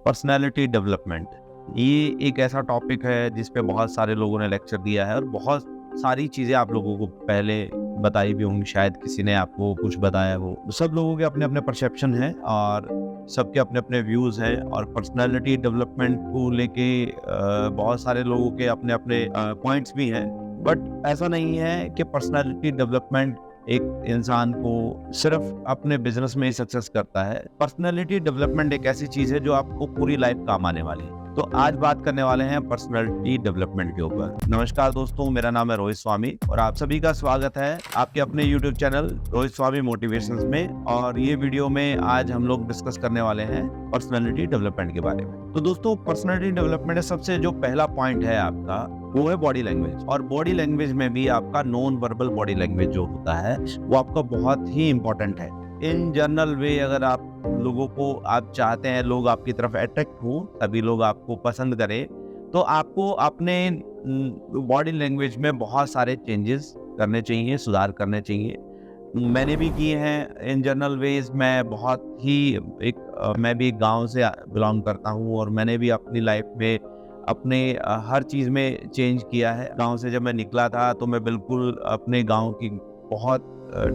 Personality development, ये एक ऐसा टॉपिक है जिस पे बहुत सारे लोगों ने लेक्चर दिया है और बहुत सारी चीज़ें आप लोगों को पहले बताई भी होंगी, शायद किसी ने आपको कुछ बताया हो। सब लोगों के अपने अपने परसेप्शन हैं और सबके अपने अपने व्यूज़ हैं और पर्सनालिटी डेवलपमेंट को लेके बहुत सारे लोगों के अपने अपने पॉइंट्स भी हैं। बट ऐसा नहीं है कि पर्सनालिटी डेवलपमेंट एक इंसान को सिर्फ अपने बिजनेस में ही सक्सेस करता है। पर्सनालिटी डेवलपमेंट एक ऐसी चीज है जो आपको पूरी लाइफ काम आने वाली है। तो आज बात करने वाले हैं पर्सनालिटी डेवलपमेंट के ऊपर। नमस्कार दोस्तों, मेरा नाम है रोहित स्वामी और आप सभी का स्वागत है आपके अपने YouTube चैनल रोहित स्वामी मोटिवेशंस में। और ये वीडियो में आज हम लोग डिस्कस करने वाले हैं पर्सनालिटी डेवलपमेंट के बारे में। तो दोस्तों, पर्सनालिटी डेवलपमेंट सबसे जो पहला पॉइंट है आपका, वो है बॉडी लैंग्वेज। और बॉडी लैंग्वेज में भी आपका नॉन वर्बल बॉडी लैंग्वेज जो होता है वो आपका बहुत ही इंपॉर्टेंट है। इन जनरल वे अगर आप लोगों को आप चाहते हैं लोग आपकी तरफ अट्रैक्ट हो, सभी लोग आपको पसंद करें, तो आपको अपने बॉडी लैंग्वेज में बहुत सारे चेंजेस करने चाहिए, सुधार करने चाहिए। मैंने भी किए हैं इन जनरल वेज। मैं बहुत ही मैं भी एक गांव से बिलोंग करता हूं और मैंने भी अपनी लाइफ में अपने हर चीज़ में चेंज किया है। गांव से जब मैं निकला था तो मैं बिल्कुल अपने गांव की बहुत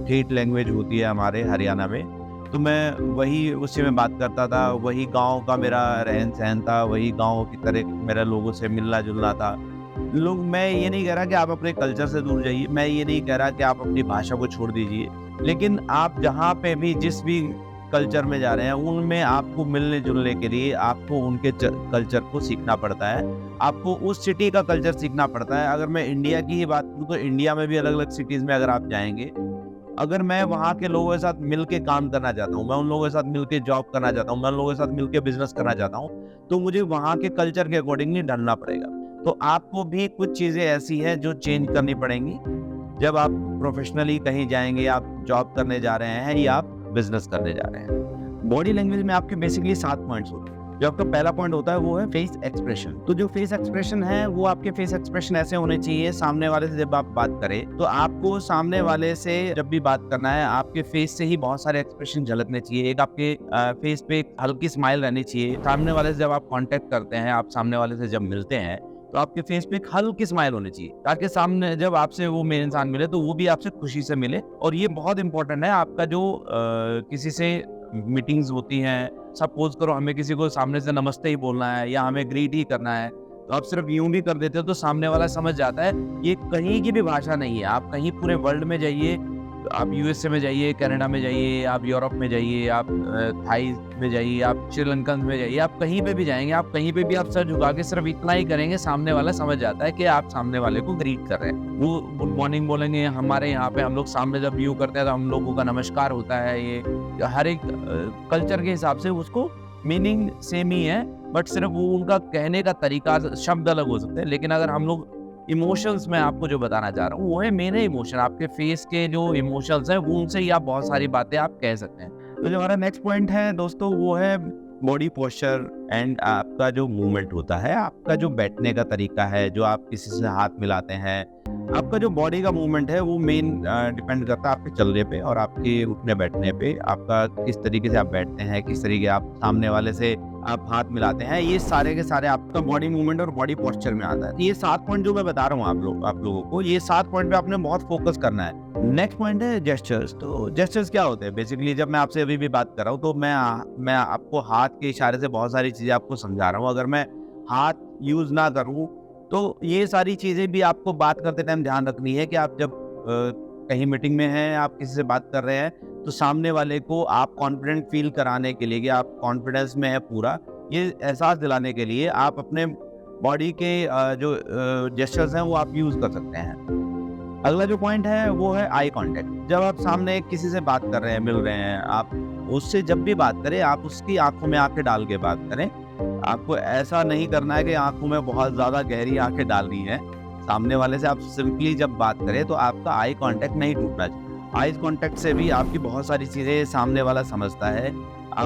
ठेठ लैंग्वेज होती है हमारे हरियाणा में, तो मैं वही उसी में बात करता था, वही गांव का मेरा रहन सहन था, वही गांव की तरह मेरा लोगों से मिलना जुलना था। मैं ये नहीं कह रहा कि आप अपने कल्चर से दूर जाइए, मैं ये नहीं कह रहा कि आप अपनी भाषा को छोड़ दीजिए, लेकिन आप जहाँ पे भी जिस भी कल्चर में जा रहे हैं उनमें आपको मिलने जुलने के लिए आपको उनके कल्चर को सीखना पड़ता है। आपको उस सिटी का कल्चर सीखना पड़ता है। अगर मैं इंडिया की ही बात करूँ तो इंडिया में भी अलग अलग सिटीज़ में अगर आप जाएंगे, अगर मैं वहाँ के लोगों के साथ मिल के काम करना चाहता हूँ, मैं उन लोगों के साथ मिल के जॉब करना चाहता हूँ, मैं उन लोगों के साथ मिल के बिजनेस करना चाहता हूँ, तो मुझे वहाँ के कल्चर के अकॉर्डिंगली ढलना पड़ेगा। तो आपको भी कुछ चीज़ें ऐसी हैं जो चेंज करनी पड़ेंगी जब आप प्रोफेशनली कहीं जाएंगे, आप जॉब करने जा रहे हैं या आप बिजनेस करने जा रहे हैं। बॉडी लैंग्वेज में आपके बेसिकली 7 पॉइंट्स होते हैं। जो आपका पहला पॉइंट होता है वो है फेस एक्सप्रेशन। तो जो फेस एक्सप्रेशन है वो आपके फेस एक्सप्रेशन ऐसे होने चाहिए, सामने वाले से जब आप बात करें तो आपको सामने वाले से जब भी बात करना है आपके फेस से ही बहुत सारे एक्सप्रेशन झलकने चाहिए। एक आपके फेस पे एक हल्की स्माइल रहनी चाहिए। सामने वाले से जब आप कांटेक्ट करते हैं, आप सामने वाले से जब मिलते हैं तो आपके फेस पे एक हल्की स्माइल होनी चाहिए, ताकि सामने जब आपसे वो मेरे इंसान मिले तो वो भी आपसे खुशी से मिले। और ये बहुत इंपॉर्टेंट है। आपका जो किसी से मीटिंग्स होती हैं, सपोज करो हमें किसी को सामने से नमस्ते ही बोलना है या हमें ग्रीट ही करना है, तो आप सिर्फ यूं भी कर देते हो तो सामने वाला समझ जाता है ये कहीं की भी भाषा नहीं है। आप कहीं पूरे वर्ल्ड में जाइए, तो आप यूएसए में जाइए, कनाडा में जाइए, आप यूरोप में जाइए, आप थाई में जाइए, आप श्रीलंकन में जाइए, आप कहीं पे भी जाएंगे, आप कहीं पे भी आप सर झुका के सिर्फ इतना ही करेंगे, सामने वाला समझ जाता है कि आप सामने वाले को ग्रीट कर रहे हैं। वो गुड मॉर्निंग बोलेंगे। हमारे यहाँ पे हम लोग सामने जब व्यू करते हैं तो हम लोगों का नमस्कार होता है। ये हर एक कल्चर के हिसाब से उसको मीनिंग सेम ही है, बट सिर्फ वो उनका कहने का तरीका, शब्द अलग हो सकते हैं। लेकिन अगर हम लोग इमोशंस में आपको जो बताना चाह रहा हूँ वो है मेरे इमोशन, आपके फेस के जो इमोशंस हैं वो उनसे ही आप बहुत सारी बातें आप कह सकते हैं। तो जो हमारा नेक्स्ट पॉइंट है दोस्तों वो है बॉडी पोस्चर एंड आपका जो मूवमेंट होता है, आपका जो बैठने का तरीका है, जो आप किसी से हाथ मिलाते हैं, आपका जो बॉडी का मूवमेंट है वो मेन डिपेंड करता है आपके चलने पे और आपके उठने बैठने पे। आपका किस तरीके से आप बैठते हैं, किस तरीके आप सामने वाले से आप हाथ मिलाते हैं, ये सारे के सारे आपका बॉडी मूवमेंट और बॉडी पोस्चर में आता है। ये 7 पॉइंट जो मैं बता रहा हूँ आप लोगों को, ये 7 पॉइंट पे आपने बहुत फोकस करना है। नेक्स्ट पॉइंट है जेस्चर्स। तो जेस्चर्स क्या होते हैं? बेसिकली जब मैं आपसे अभी भी बात कर रहा हूँ तो मैं आपको हाथ के इशारे से बहुत सारी चीजें आपको समझा रहा हूँ। अगर मैं हाथ यूज ना करूँ तो ये सारी चीजें भी आपको बात करते टाइम ध्यान रखनी है कि आप जब कहीं मीटिंग में हैं, आप किसी से बात कर रहे हैं, तो सामने वाले को आप कॉन्फिडेंट फील कराने के लिए कि आप कॉन्फिडेंस में है पूरा, ये एहसास दिलाने के लिए आप अपने बॉडी के जो जेस्चर्स हैं वो आप यूज कर सकते हैं। अगला जो पॉइंट है वो है आई कांटेक्ट। जब आप सामने किसी से बात कर रहे हैं, मिल रहे हैं, आप उससे जब भी बात करें आप उसकी आंखों में आंखें डाल के बात करें। आपको ऐसा नहीं करना है कि आंखों में बहुत ज्यादा गहरी आंखें डालनी है। सामने वाले से आप सिंपली जब बात करें तो आपका आई कांटेक्ट नहीं टूटना चाहिए। आई कांटेक्ट से भी आपकी बहुत सारी चीजें सामने वाला समझता है।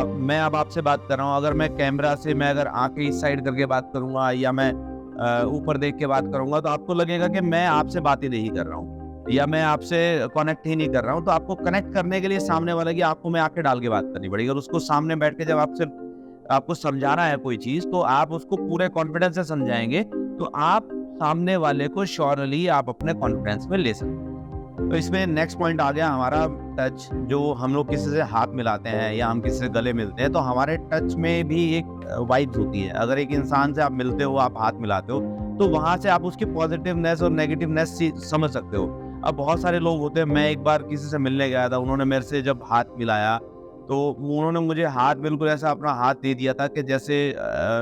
मैं अब आपसे बात कर रहा हूँ, अगर मैं कैमरा से मैं अगर आंखें इस साइड करके बात करूंगा या मैं ऊपर देख के बात करूंगा तो आपको लगेगा कि मैं आपसे बात ही नहीं कर रहा हूँ या मैं आपसे कनेक्ट ही नहीं कर रहा हूँ। तो आपको कनेक्ट करने के लिए सामने वाले की आंखों में आंखें डाल के बात करनी पड़ेगी और उसको सामने बैठ के जब आपसे आपको समझाना है कोई चीज, तो आप उसको पूरे कॉन्फिडेंस से समझाएंगे, तो आप सामने वाले को श्योरली आप अपने कॉन्फिडेंस में ले सकते हैं। तो इसमें नेक्स्ट पॉइंट आ गया हमारा टच। जो हम लोग किसी से हाथ मिलाते हैं या हम किसी से गले मिलते हैं, तो हमारे टच में भी एक वाइब्स होती है। अगर एक इंसान से आप मिलते हो, आप हाथ मिलाते हो, तो वहां से आप उसकी पॉजिटिवनेस और नेगेटिवनेस समझ सकते हो। अब बहुत सारे लोग होते हैं, मैं एक बार किसी से मिलने गया था, उन्होंने मेरे से जब हाथ मिलाया, तो उन्होंने मुझे हाथ बिल्कुल ऐसा अपना हाथ दे दिया था कि जैसे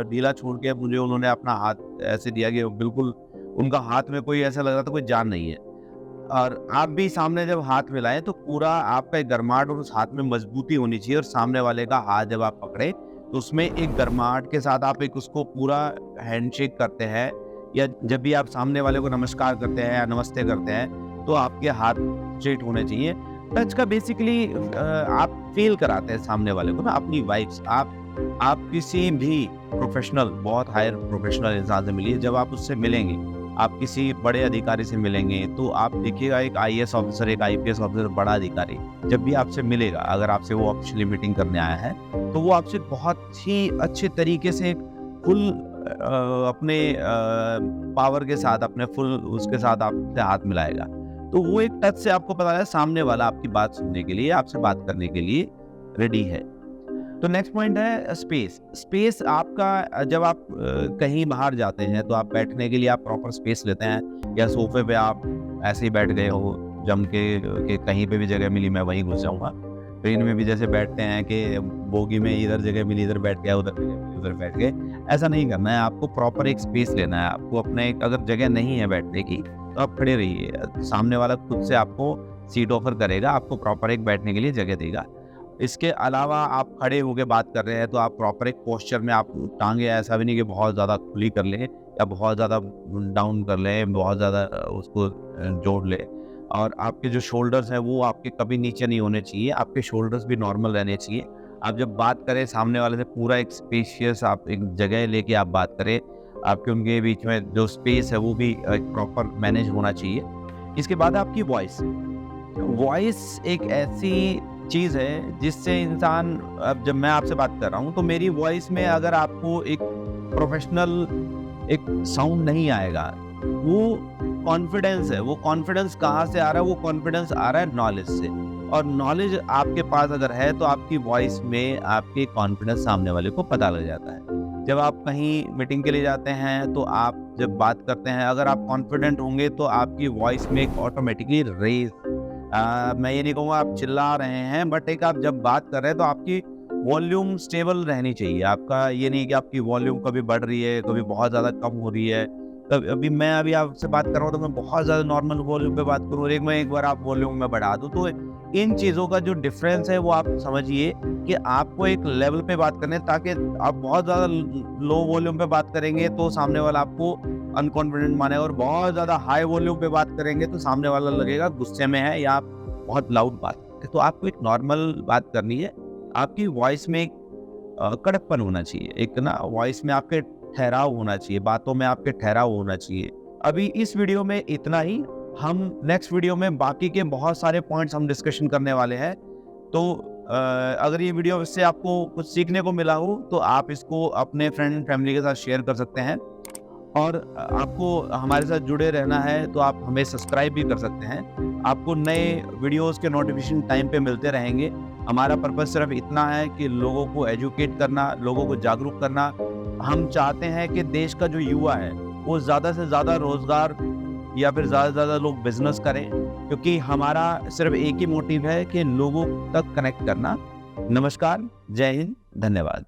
ढीला छोड़ के मुझे उन्होंने अपना हाथ ऐसे दिया कि बिल्कुल उनका हाथ में कोई ऐसा लग रहा था कोई जान नहीं है। और आप भी सामने जब हाथ मिलाएं, तो पूरा आपका एक गर्माहट और उस हाथ में मजबूती होनी चाहिए, और सामने वाले का हाथ जब आप पकड़े तो उसमें एक गर्माहट के साथ आप एक उसको पूरा हैंडशेक करते हैं, या जब भी आप सामने वाले को नमस्कार करते हैं या नमस्ते करते हैं, तो आपके हाथ स्ट्रेट होने चाहिए। टच का बेसिकली आप फील कराते हैं सामने वाले को ना अपनी वाइब्स। आप किसी भी प्रोफेशनल, बहुत हायर प्रोफेशनल इंसान से मिलिए, जब आप उससे मिलेंगे, आप किसी बड़े अधिकारी से मिलेंगे, तो आप देखिएगा एक आईएएस ऑफिसर, एक आईपीएस ऑफिसर, बड़ा अधिकारी जब भी आपसे मिलेगा, अगर आपसे वो ऑफिशियली मीटिंग करने आया है, तो वो आपसे बहुत ही अच्छे तरीके से फुल अपने पावर के साथ, अपने फुल उसके साथ आपसे हाथ मिलाएगा। तो वो एक टच से आपको पता है सामने वाला आपकी बात सुनने के लिए, आपसे बात करने के लिए रेडी है। तो नेक्स्ट पॉइंट है स्पेस। स्पेस आपका, जब आप कहीं बाहर जाते हैं, तो आप बैठने के लिए आप प्रॉपर स्पेस लेते हैं, या सोफे पे आप ऐसे ही बैठ गए हो जम के कहीं पे भी जगह मिली मैं वहीं घुस जाऊंगा। ट्रेन में भी जैसे बैठते हैं कि बोगी में इधर जगह मिली इधर बैठ गया, उधर जगह मिली उधर बैठ गए, ऐसा नहीं करना है। आपको प्रॉपर एक स्पेस लेना है। आपको अपने अगर जगह नहीं है बैठने की, तो आप खड़े रहिए, सामने वाला खुद से आपको सीट ऑफर करेगा, आपको प्रॉपर एक बैठने के लिए जगह देगा। इसके अलावा आप खड़े होकर बात कर रहे हैं, तो आप प्रॉपर एक पोस्चर में आप टांगे ऐसा भी नहीं कि बहुत ज़्यादा खुली कर लें या बहुत ज़्यादा डाउन कर लें, बहुत ज़्यादा उसको जोड़ लें। और आपके जो शोल्डर्स हैं वो आपके कभी नीचे नहीं होने चाहिए, आपके शोल्डर्स भी नॉर्मल रहने चाहिए। आप जब बात करें सामने वाले से, पूरा एक स्पेशियस आप एक जगह लेके आप बात करें, आपके उनके बीच में जो स्पेस है वो भी एक प्रॉपर मैनेज होना चाहिए। इसके बाद आपकी वॉइस एक ऐसी चीज़ है जिससे इंसान, अब जब मैं आपसे बात कर रहा हूँ, तो मेरी वॉइस में अगर आपको एक प्रोफेशनल एक साउंड नहीं आएगा, वो कॉन्फिडेंस है। वो कॉन्फिडेंस कहाँ से आ रहा है? वो कॉन्फिडेंस आ रहा है नॉलेज से, और नॉलेज आपके पास अगर है, तो आपकी वॉइस में आपके कॉन्फिडेंस सामने वाले को पता लग जाता है। जब आप कहीं मीटिंग के लिए जाते हैं, तो आप जब बात करते हैं, अगर आप कॉन्फिडेंट होंगे, तो आपकी वॉइस में एक ऑटोमेटिकली रेज, मैं ये नहीं कहूँगा आप चिल्ला रहे हैं, बट एक आप जब बात कर रहे हैं, तो आपकी वॉल्यूम स्टेबल रहनी चाहिए। आपका ये नहीं कि आपकी वॉल्यूम कभी बढ़ रही है, कभी बहुत ज़्यादा कम हो रही है। अभी मैं आपसे बात कर रहा हूँ, तो मैं बहुत ज़्यादा नॉर्मल वॉल्यूम पे बात करूँ, और एक बार आप वॉल्यूम में बढ़ा दूँ, तो इन चीज़ों का जो डिफरेंस है वो आप समझिए कि आपको एक लेवल पे बात करने, ताकि आप बहुत ज़्यादा लो वॉल्यूम पे बात करेंगे तो सामने वाला आपको अनकॉन्फिडेंट मानेगा, और बहुत ज़्यादा हाई वॉल्यूम पे बात करेंगे तो सामने वाला लगेगा गुस्से में है या आप बहुत लाउड बात करते हैं। तो आपको एक नॉर्मल बात करनी है। आपकी वॉइस में एक कड़कपन होना चाहिए, एक ना वॉइस में आपके ठहराव होना चाहिए, बातों में आपके ठहराव होना चाहिए। अभी इस वीडियो में इतना ही। हम नेक्स्ट वीडियो में बाकी के बहुत सारे पॉइंट्स हम डिस्कशन करने वाले हैं। तो अगर ये वीडियो इससे आपको कुछ सीखने को मिला हो, तो आप इसको अपने फ्रेंड एंड फैमिली के साथ शेयर कर सकते हैं। और आपको हमारे साथ जुड़े रहना है, तो आप हमें सब्सक्राइब भी कर सकते हैं। आपको नए वीडियोस के नोटिफिकेशन टाइम पे मिलते रहेंगे। हमारा पर्पस सिर्फ इतना है कि लोगों को एजुकेट करना, लोगों को जागरूक करना। हम चाहते हैं कि देश का जो युवा है वो ज़्यादा से ज़्यादा रोजगार या फिर ज़्यादा से ज़्यादा लोग बिजनेस करें, क्योंकि हमारा सिर्फ एक ही मोटिव है कि लोगों तक कनेक्ट करना। नमस्कार, जय हिंद, धन्यवाद।